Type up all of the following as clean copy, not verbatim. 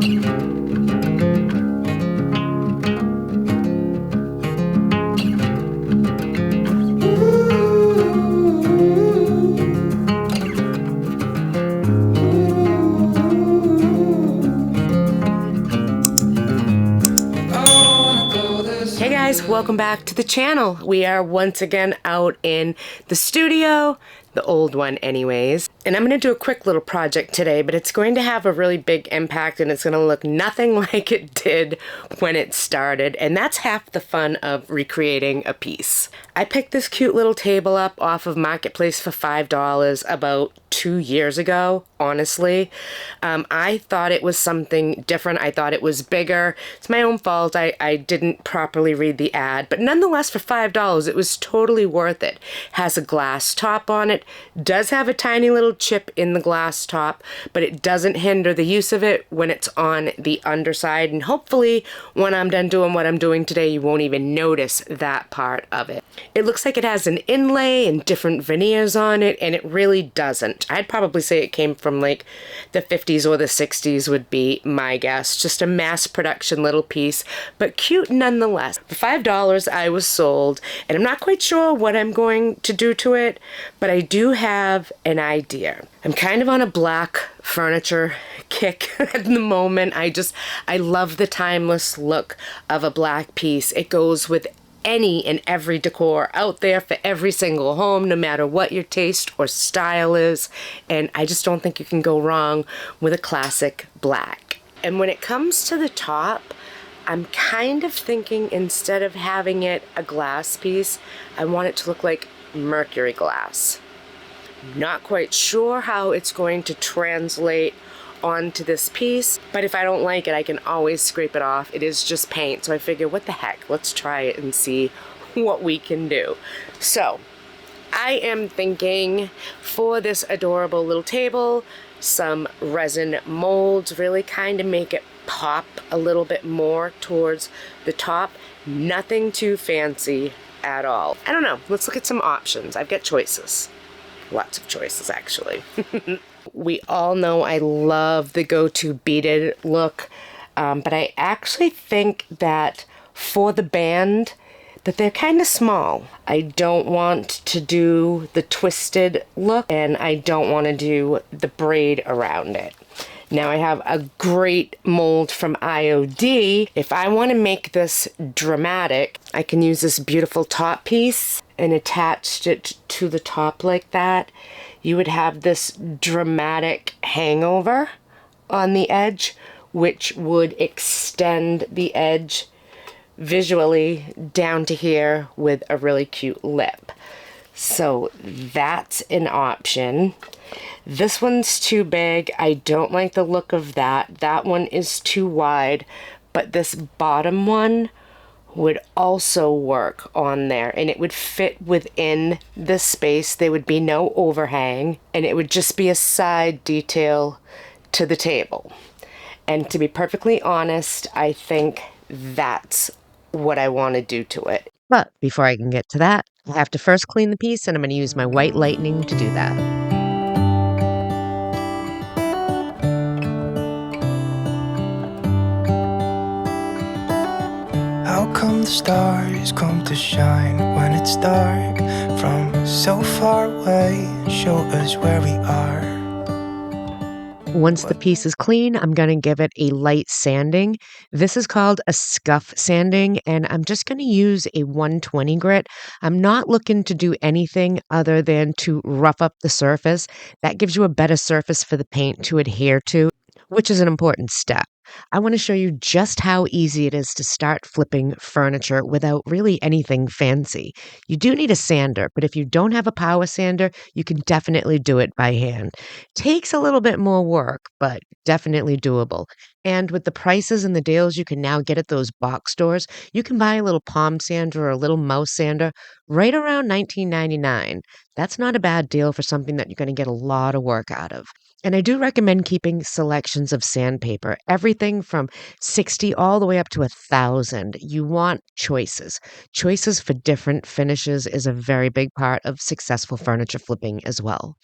Hey guys, welcome back to the channel. We are once again out in the studio, the old one anyways. And I'm going to do a quick little project today, but it's going to have a really big impact and it's going to look nothing like it did when it started. And that's half the fun of recreating a piece. I picked this cute little table up off of Marketplace for $5 about 2 years ago, honestly. I thought it was something different. I thought it was bigger. It's my own fault. I didn't properly read the ad, but nonetheless for $5, it was totally worth it. Has a glass top on it, does have a tiny little chip in the glass top, but it doesn't hinder the use of it when it's on the underside. And hopefully when I'm done doing what I'm doing today, you won't even notice that part of it. It looks like it has an inlay and different veneers on it, and it really doesn't. I'd probably say it came from like the 50s or the 60s would be my guess. Just a mass production little piece, but cute nonetheless. For $5 I was sold, and I'm not quite sure what I'm going to do to it, but I do have an idea. I'm kind of on a black furniture kick at the moment. I love the timeless look of a black piece. It goes with any and every decor out there for every single home, no matter what your taste or style is. And I just don't think you can go wrong with a classic black. And when it comes to the top, I'm kind of thinking instead of having it a glass piece, I want it to look like Mercury glass. Not quite sure how it's going to translate onto this piece, but if I don't like it, I can always scrape it off. It is just paint, so I figure, what the heck, let's try it and see what we can do. So I am thinking for this adorable little table, some resin molds, really kind of make it pop a little bit more towards the top. Nothing too fancy at all. I don't know, let's look at some options. I've got choices. Lots of choices, actually. We all know I love the go-to beaded look, but I actually think that for the band, that they're kind of small. I don't want to do the twisted look, and I don't want to do the braid around it. Now I have a great mold from IOD. If I want to make this dramatic, I can use this beautiful top piece and attach it to the top like that. You would have this dramatic hangover on the edge, which would extend the edge visually down to here with a really cute lip. So that's an option. This one's too big. I don't like the look of that. That one is too wide, but this bottom one would also work on there, and it would fit within the space. There would be no overhang, and it would just be a side detail to the table. And to be perfectly honest, I think that's what I want to do to it. But before I can get to that, I have to first clean the piece, and I'm going to use my white lightning to do that. How come the stars come to shine when it's dark from so far away and show us where we are? Once the piece is clean, I'm going to give it a light sanding. This is called a scuff sanding, and I'm just going to use a 120 grit. I'm not looking to do anything other than to rough up the surface. That gives you a better surface for the paint to adhere to, which is an important step. I want to show you just how easy it is to start flipping furniture without really anything fancy. You do need a sander, but if you don't have a power sander, you can definitely do it by hand. Takes a little bit more work, but definitely doable. And with the prices and the deals you can now get at those box stores, you can buy a little palm sander or a little mouse sander right around $19.99. That's not a bad deal for something that you're going to get a lot of work out of. And I do recommend keeping selections of sandpaper, everything from 60 all the way up to 1,000. You want choices. Choices for different finishes is a very big part of successful furniture flipping as well.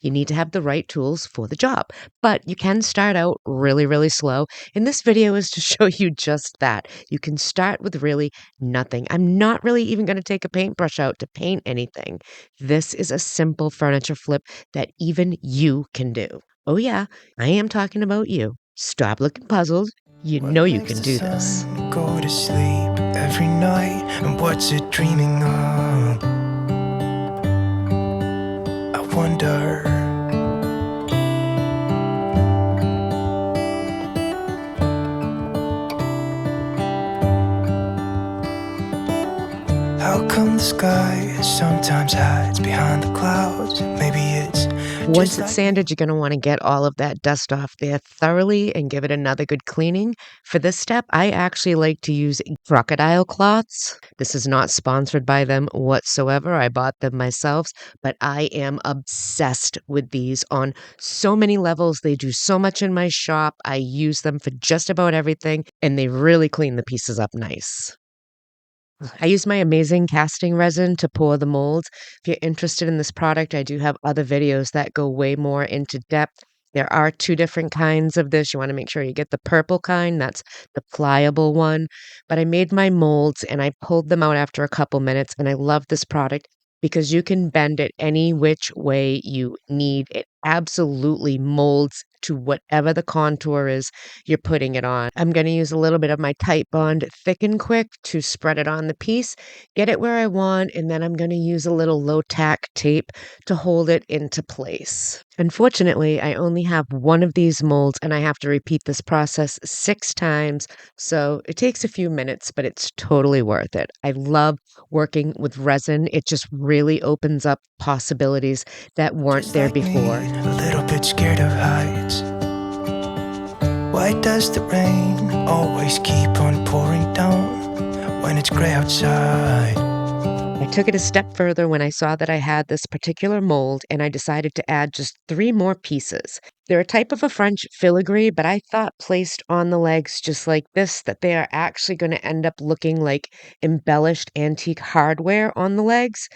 You need to have the right tools for the job, but you can start out really, really slow. And this video is to show you just that. You can start with really nothing. I'm not really even going to take a paintbrush out to paint anything. This is a simple furniture flip that even you can do. Oh yeah, I am talking about you. Stop looking puzzled. You know you can do this. Go to sleep every night, and what's it dreaming of? I wonder. How come the sky sometimes hides behind the clouds? Maybe it's Once it's sanded, you're going to want to get all of that dust off there thoroughly and give it another good cleaning. For this step, I actually like to use crocodile cloths. This is not sponsored by them whatsoever. I bought them myself, but I am obsessed with these on so many levels. They do so much in my shop. I use them for just about everything, and they really clean the pieces up nice. I use my amazing casting resin to pour the molds. If you're interested in this product, I do have other videos that go way more into depth. There are two different kinds of this. You want to make sure you get the purple kind, that's the pliable one. But I made my molds and I pulled them out after a couple minutes, and I love this product because you can bend it any which way you need. It absolutely molds to whatever the contour is you're putting it on. I'm going to use a little bit of my Titebond Thick and Quick to spread it on the piece, get it where I want, and then I'm going to use a little low tack tape to hold it into place. Unfortunately, I only have one of these molds and I have to repeat this process 6 times, so it takes a few minutes, but it's totally worth it. I love working with resin. It just really opens up possibilities that weren't there before. A little bit scared of heights. Why does the rain always keep on pouring down when it's gray outside? I took it a step further when I saw that I had this particular mold, and I decided to add just 3 more pieces. They're a type of a French filigree, but I thought placed on the legs just like this, that they are actually going to end up looking like embellished antique hardware on the legs.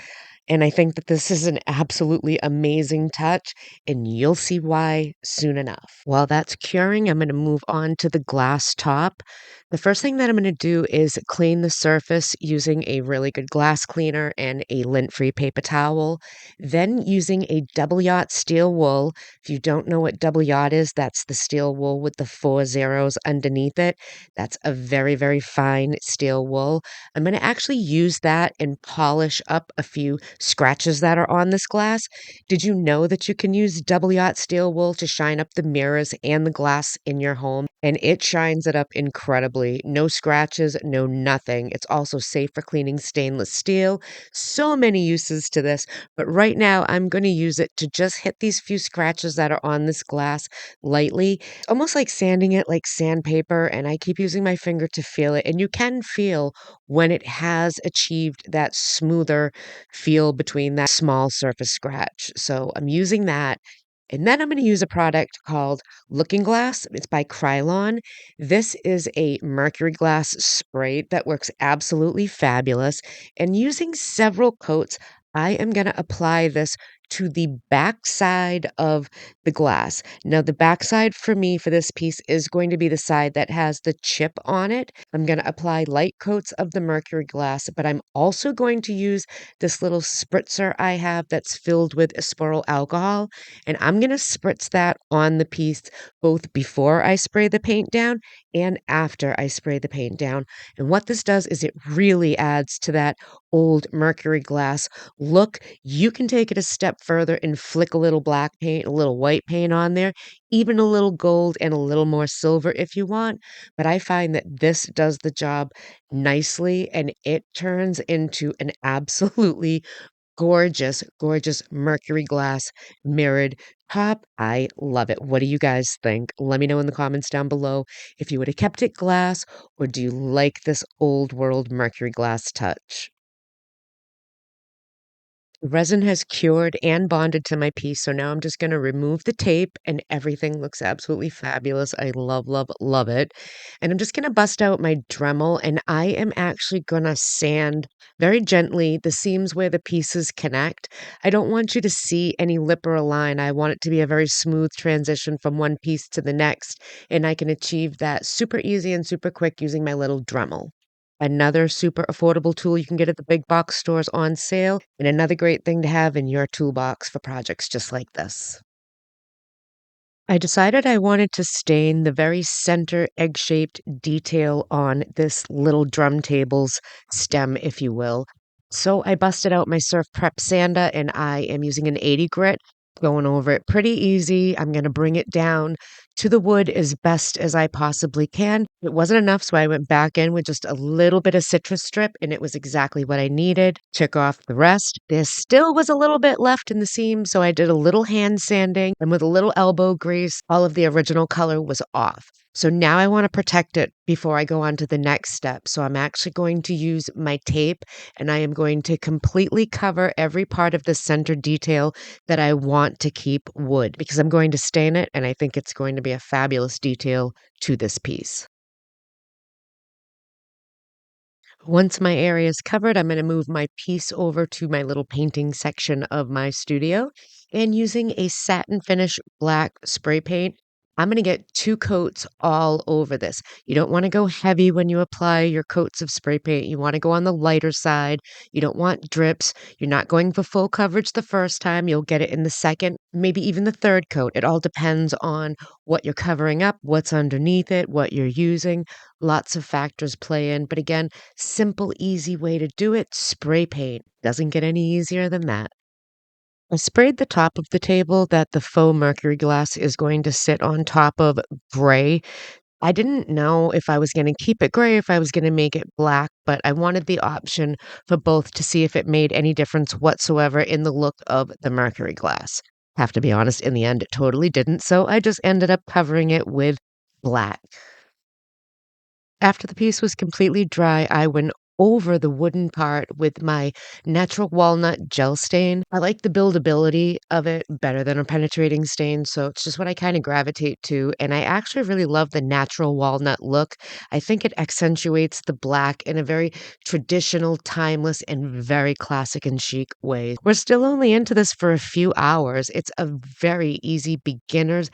And I think that this is an absolutely amazing touch, and you'll see why soon enough. While that's curing, I'm going to move on to the glass top. The first thing that I'm going to do is clean the surface using a really good glass cleaner and a lint-free paper towel. Then using a double yacht steel wool. If you don't know what double yacht is, that's the steel wool with the 4 zeros underneath it. That's a very, very fine steel wool. I'm going to actually use that and polish up a few scratches that are on this glass. Did you know that you can use double yacht steel wool to shine up the mirrors and the glass in your home? And it shines it up incredibly. No scratches, no nothing. It's also safe for cleaning stainless steel. So many uses to this, but right now I'm going to use it to just hit these few scratches that are on this glass lightly. It's almost like sanding it like sandpaper, and I keep using my finger to feel it. And you can feel when it has achieved that smoother feel between that small surface scratch. So I'm using that. And then I'm going to use a product called Looking Glass. It's by Krylon. This is a mercury glass spray that works absolutely fabulous. And using several coats, I am going to apply this to the backside of the glass. Now, the backside for me for this piece is going to be the side that has the chip on it. I'm going to apply light coats of the mercury glass, but I'm also going to use this little spritzer I have that's filled with esporyl alcohol, and I'm going to spritz that on the piece both before I spray the paint down and after I spray the paint down. And what this does is it really adds to that old mercury glass look. You can take it a step further and flick a little black paint, a little white paint on there, even a little gold and a little more silver if you want. But I find that this does the job nicely, and it turns into an absolutely gorgeous, gorgeous mercury glass mirrored top. I love it. What do you guys think? Let me know in the comments down below if you would have kept it glass, or do you like this old world mercury glass touch? The resin has cured and bonded to my piece, so now I'm just gonna remove the tape and everything looks absolutely fabulous. I love, love, love it. And I'm just gonna bust out my Dremel and I am actually gonna sand very gently the seams where the pieces connect. I don't want you to see any lip or a line. I want it to be a very smooth transition from one piece to the next, and I can achieve that super easy and super quick using my little Dremel. Another super affordable tool you can get at the big box stores on sale, and another great thing to have in your toolbox for projects just like this. I decided I wanted to stain the very center egg-shaped detail on this little drum table's stem, if you will. So I busted out my Surf Prep sander and I am using an 80 grit, going over it pretty easy. I'm going to bring it down to the wood as best as I possibly can. It wasn't enough, so I went back in with just a little bit of citrus strip, and it was exactly what I needed. Took off the rest. There still was a little bit left in the seam, so I did a little hand sanding, and with a little elbow grease, all of the original color was off. So now I want to protect it before I go on to the next step. So I'm actually going to use my tape and I am going to completely cover every part of the center detail that I want to keep wood because I'm going to stain it and I think it's going to be a fabulous detail to this piece. Once my area is covered, I'm going to move my piece over to my little painting section of my studio. And using a satin finish black spray paint, I'm going to get 2 coats all over this. You don't want to go heavy when you apply your coats of spray paint. You want to go on the lighter side. You don't want drips. You're not going for full coverage the first time. You'll get it in the second, maybe even the third coat. It all depends on what you're covering up, what's underneath it, what you're using. Lots of factors play in. But again, simple, easy way to do it, spray paint. Doesn't get any easier than that. I sprayed the top of the table that the faux mercury glass is going to sit on top of gray. I didn't know if I was going to keep it gray, if I was going to make it black, but I wanted the option for both to see if it made any difference whatsoever in the look of the mercury glass. Have to be honest, in the end, it totally didn't, so I just ended up covering it with black. After the piece was completely dry, I went over the wooden part with my natural walnut gel stain. I like the buildability of it better than a penetrating stain, so it's just what I kind of gravitate to. And I actually really love the natural walnut look. I think it accentuates the black in a very traditional, timeless, and very classic and chic way. We're still only into this for a few hours. It's a very easy beginner's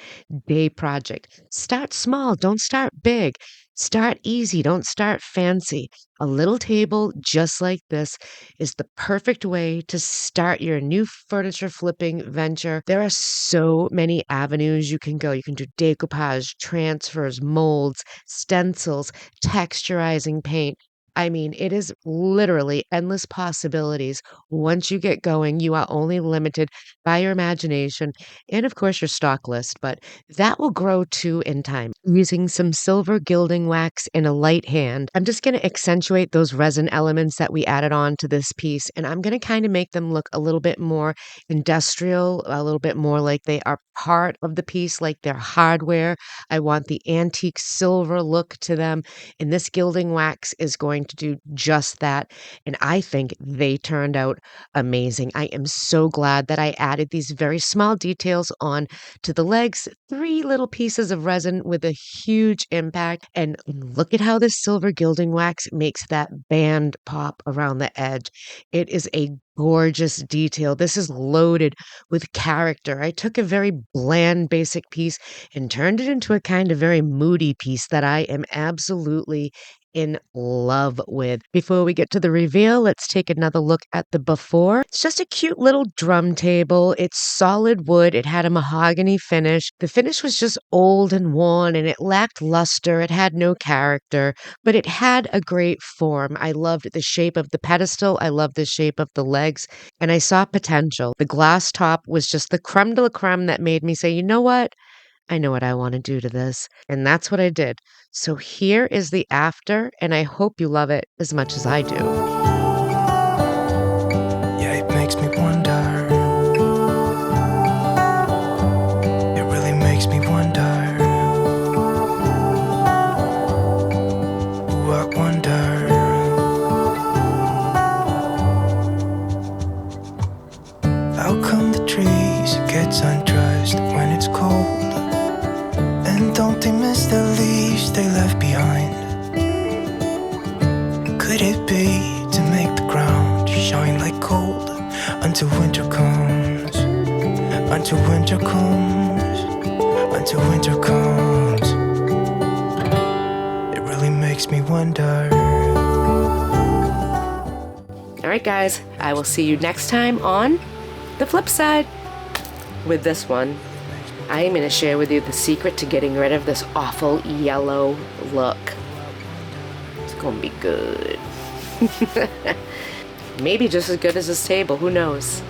day project. Start small, don't start big. Start easy, don't start fancy. A little table just like this is the perfect way to start your new furniture flipping venture. There are so many avenues you can go. You can do decoupage, transfers, molds, stencils, texturizing paint. I mean, it is literally endless possibilities. Once you get going, you are only limited by your imagination and, of course, your stock list, but that will grow too in time. Using some silver gilding wax in a light hand, I'm just going to accentuate those resin elements that we added on to this piece, and I'm going to kind of make them look a little bit more industrial, a little bit more like they are part of the piece, like they're hardware. I want the antique silver look to them, and this gilding wax is going to do just that, and I think they turned out amazing. I am so glad that I added these very small details on to the legs, 3 little pieces of resin with a huge impact. And look at how this silver gilding wax makes that band pop around the edge. It is a gorgeous detail. This is loaded with character. I took a very bland, basic piece and turned it into a kind of very moody piece that I am absolutely in love with. Before we get to the reveal, let's take another look at the before. It's just a cute little drum table. It's solid wood. It had a mahogany finish. The finish was just old and worn and it lacked luster. It had no character, but it had a great form. I loved the shape of the pedestal. I loved the shape of the legs and I saw potential. The glass top was just the creme de la creme that made me say, you know what? I know what I want to do to this. And that's what I did. So here is the after, and I hope you love it as much as I do. Yeah, it makes me wonder. It really makes me wonder. Ooh, I wonder. they miss the leaves they left behind? Could it be to make the ground shine like gold until winter comes? Until winter comes, until winter comes. It really makes me wonder. Alright guys, I will see you next time on the flip side. With this one, I am going to share with you the secret to getting rid of this awful yellow look. It's going to be good. Maybe just as good as this table, who knows?